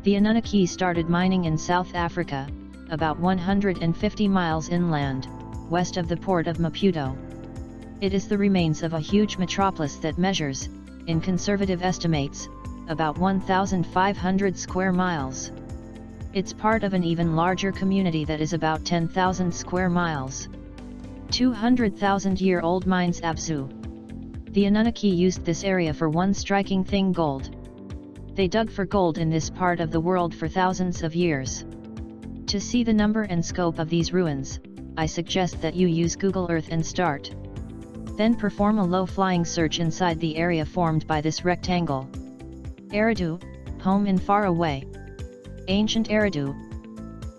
The Anunnaki started mining in South Africa, about 150 miles inland, west of the port of Maputo. It is the remains of a huge metropolis that measures, in conservative estimates, about 1,500 square miles. It's part of an even larger community that is about 10,000 square miles. 200,000-year-old mines Abzu. The Anunnaki used this area for one striking thing: gold. They dug for gold in this part of the world for thousands of years. To see the number and scope of these ruins, I suggest that you use Google Earth and start. Then perform a low-flying search inside the area formed by this rectangle. Eridu, home in far away. Ancient Eridu,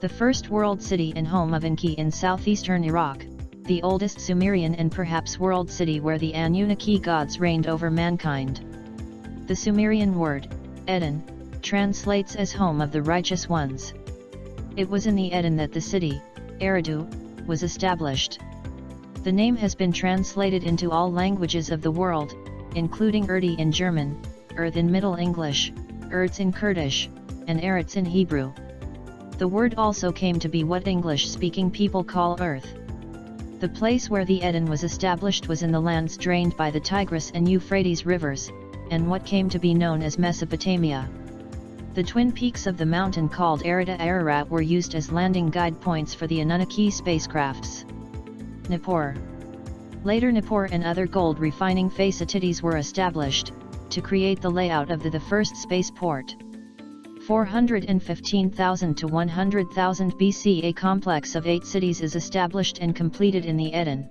the first world city and home of Enki in southeastern Iraq, the oldest Sumerian and perhaps world city where the Anunnaki gods reigned over mankind. The Sumerian word, Eden, translates as home of the righteous ones. It was in the Eden that the city, Eridu, was established. The name has been translated into all languages of the world, including Urdu in German, Earth in Middle English, Erz in Kurdish, and Eretz in Hebrew. The word also came to be what English-speaking people call Earth. The place where the Eden was established was in the lands drained by the Tigris and Euphrates rivers, and what came to be known as Mesopotamia. The twin peaks of the mountain called Ararat Ararat were used as landing guide points for the Anunnaki spacecrafts. Nippur. Later Nippur and other gold refining facilities were established, to create the layout of the first spaceport. 415,000 to 100,000 BC, a complex of 8 cities is established and completed in the Eden.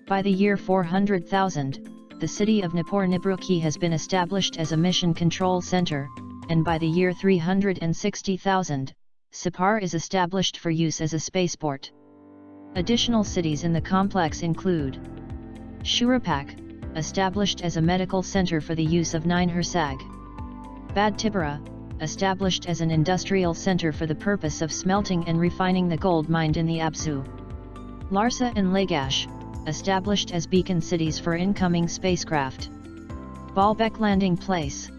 By the year 400,000, the city of Nippur Nibruki has been established as a mission control center, and by the year 360,000, Sipar is established for use as a spaceport. Additional cities in the complex include Shurapak, established as a medical center for the use of 9 Hersag. Bad Tibara, established as an industrial center for the purpose of smelting and refining the gold mined in the Abzu. Larsa and Lagash, established as beacon cities for incoming spacecraft. Baalbek landing place.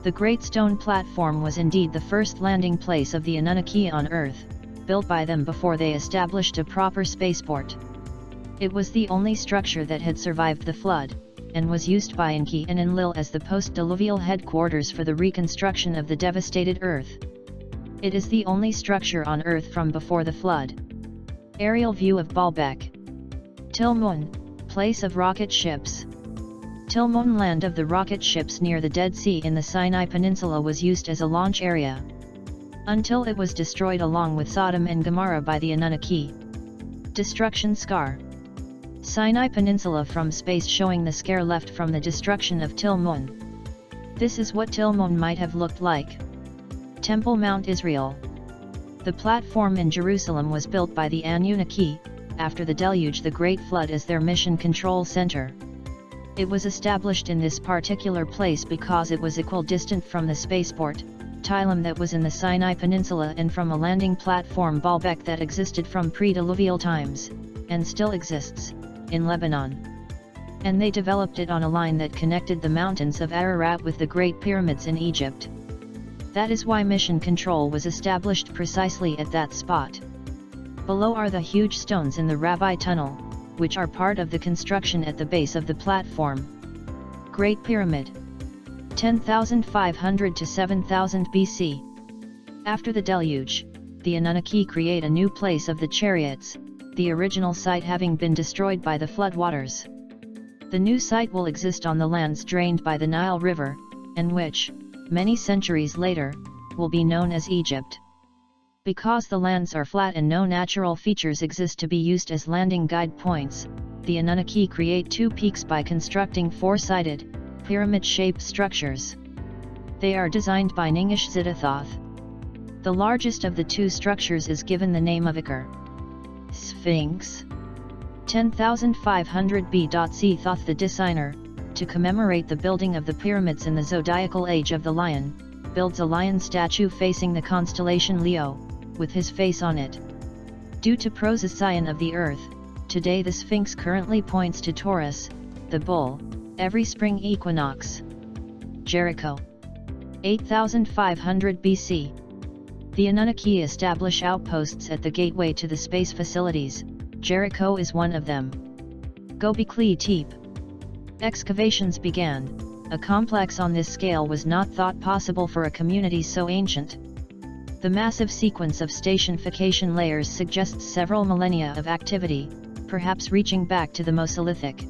The Great Stone Platform was indeed the first landing place of the Anunnaki on Earth, built by them before they established a proper spaceport. It was the only structure that had survived the flood, and was used by Enki and Enlil as the post-diluvial headquarters for the reconstruction of the devastated Earth. It is the only structure on Earth from before the flood. Aerial view of Baalbek. Tilmun, place of rocket ships. Tilmun, land of the rocket ships near the Dead Sea in the Sinai Peninsula, was used as a launch area, until it was destroyed along with Sodom and Gomorrah by the Anunnaki. Destruction scar. Sinai Peninsula from space, showing the scar left from the destruction of Tilmun. This is what Tilmun might have looked like. Temple Mount Israel. The platform in Jerusalem was built by the Anunnaki, after the deluge, the Great Flood, as their mission control center. It was established in this particular place because it was equidistant from the spaceport, Tylam, that was in the Sinai Peninsula, and from a landing platform, Baalbek, that existed from pre-diluvial times, and still exists, in Lebanon. And they developed it on a line that connected the mountains of Ararat with the Great Pyramids in Egypt. That is why mission control was established precisely at that spot. Below are the huge stones in the Rabbi Tunnel, which are part of the construction at the base of the platform. Great Pyramid. 10,500 to 7,000 BC. After the deluge, the Anunnaki create a new place of the chariots, the original site having been destroyed by the floodwaters. The new site will exist on the lands drained by the Nile River, and which, many centuries later, will be known as Egypt. Because the lands are flat and no natural features exist to be used as landing guide points, the Anunnaki create 2 peaks by constructing 4-sided, pyramid-shaped structures. They are designed by Ningish Zitthathoth. The largest of the 2 structures is given the name of Ikar. Sphinx. 10,500 B.C. Thoth, the designer, to commemorate the building of the pyramids in the zodiacal age of the lion, builds a lion statue facing the constellation Leo, with his face on it. Due to precession of the Earth, today the Sphinx currently points to Taurus, the bull, every spring equinox. Jericho. 8500 BC. The Anunnaki establish outposts at the gateway to the space facilities. Jericho is one of them. Göbekli Tepe. Excavations began. A complex on this scale was not thought possible for a community so ancient. The massive sequence of stationification layers suggests several millennia of activity, perhaps reaching back to the Mesolithic.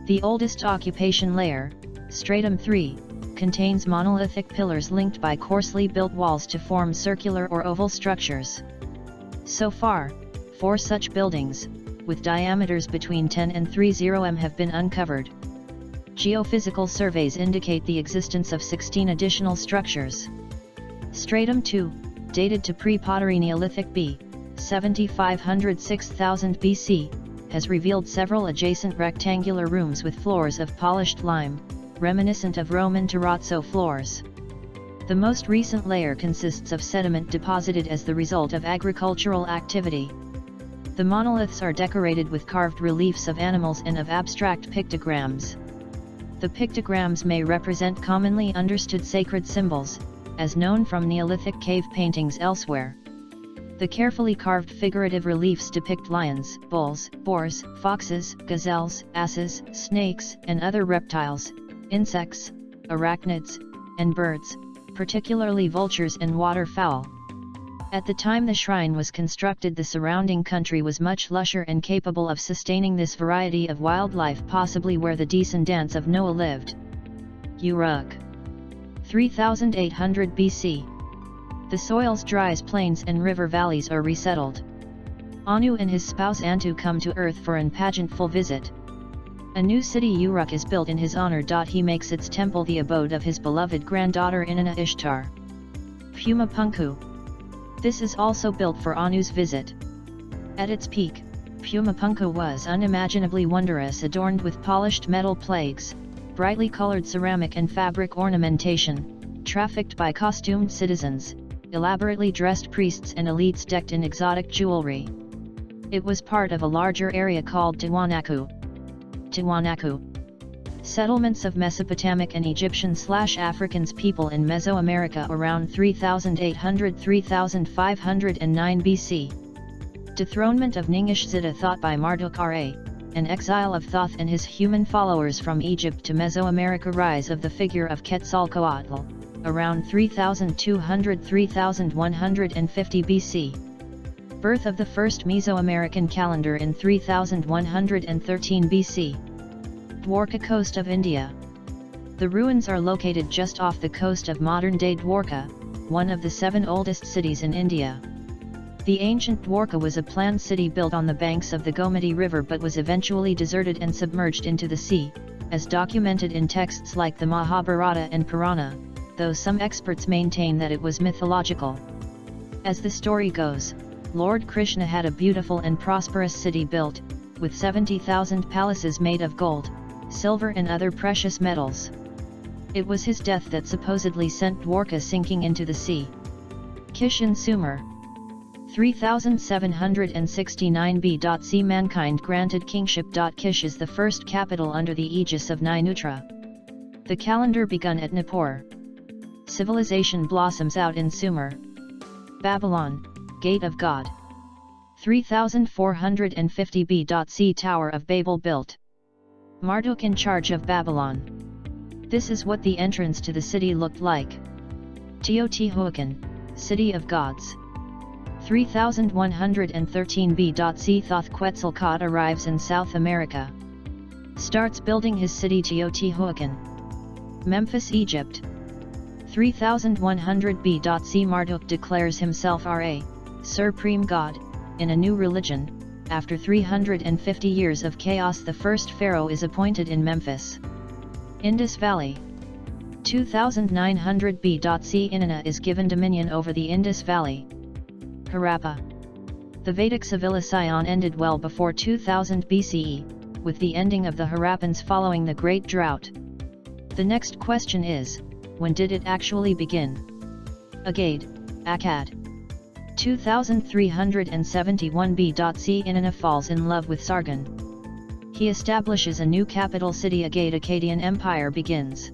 The oldest occupation layer, Stratum 3, contains monolithic pillars linked by coarsely built walls to form circular or oval structures. So far, 4 such buildings, with diameters between 10 and 30 m have been uncovered. Geophysical surveys indicate the existence of 16 additional structures. Stratum 2, dated to pre-pottery Neolithic B, 7500–6000 BC, has revealed several adjacent rectangular rooms with floors of polished lime, reminiscent of Roman terrazzo floors. The most recent layer consists of sediment deposited as the result of agricultural activity. The monoliths are decorated with carved reliefs of animals and of abstract pictograms. The pictograms may represent commonly understood sacred symbols, as known from Neolithic cave paintings elsewhere. The carefully carved figurative reliefs depict lions, bulls, boars, foxes, gazelles, asses, snakes, and other reptiles, insects, arachnids, and birds, particularly vultures and waterfowl. At the time the shrine was constructed, the surrounding country was much lusher and capable of sustaining this variety of wildlife, possibly where the descendants of Noah lived. Uruk. 3800 BC. The soils, dry plains and river valleys are resettled. Anu and his spouse Antu come to Earth for an pageantful visit. A new city Uruk is built in his honor. He makes its temple the abode of his beloved granddaughter Inanna Ishtar. Puma Punku. This is also built for Anu's visit. At its peak, Puma Punku was unimaginably wondrous, adorned with polished metal plaques, brightly colored ceramic and fabric ornamentation, trafficked by costumed citizens, elaborately dressed priests and elites decked in exotic jewelry. It was part of a larger area called Tiwanaku. Settlements of Mesopotamic and Egyptian/Africans people in Mesoamerica around 3800–3509 BC. Dethronement of Ningishzida thought by Marduk Ra, an exile of Thoth and his human followers from Egypt to Mesoamerica. Rise of the figure of Quetzalcoatl, around 3200–3150 BC. Birth of the first Mesoamerican calendar in 3113 BC. Dwarka coast of India. The ruins are located just off the coast of modern-day Dwarka, one of the 7 oldest cities in India. The ancient Dwarka was a planned city built on the banks of the Gomati River but was eventually deserted and submerged into the sea, as documented in texts like the Mahabharata and Purana, though some experts maintain that it was mythological. As the story goes, Lord Krishna had a beautiful and prosperous city built, with 70,000 palaces made of gold, silver and other precious metals. It was his death that supposedly sent Dwarka sinking into the sea. Kish in Sumer. 3769 BC. Mankind granted kingship. Kish is the first capital under the aegis of Ninutra. The calendar begun at Nippur. Civilization blossoms out in Sumer. Babylon, Gate of God. 3450 BC. Tower of Babel built. Marduk in charge of Babylon. This is what the entrance to the city looked like. Teotihuacan, City of Gods. 3113 BC. Thoth Quetzalcoatl arrives in South America. Starts building his city Teotihuacan. Memphis, Egypt. 3100 BC. Marduk declares himself Ra, Supreme God, in a new religion. After 350 years of chaos, the first pharaoh is appointed in Memphis. Indus Valley. 2900 BC. Inanna is given dominion over the Indus Valley. Harappa. The Vedic civilization ended well before 2000 BCE, with the ending of the Harappans following the Great Drought. The next question is, when did it actually begin? Agade, Akkad. 2371 BC. Inanna falls in love with Sargon. He establishes a new capital city. Akkadian Empire begins.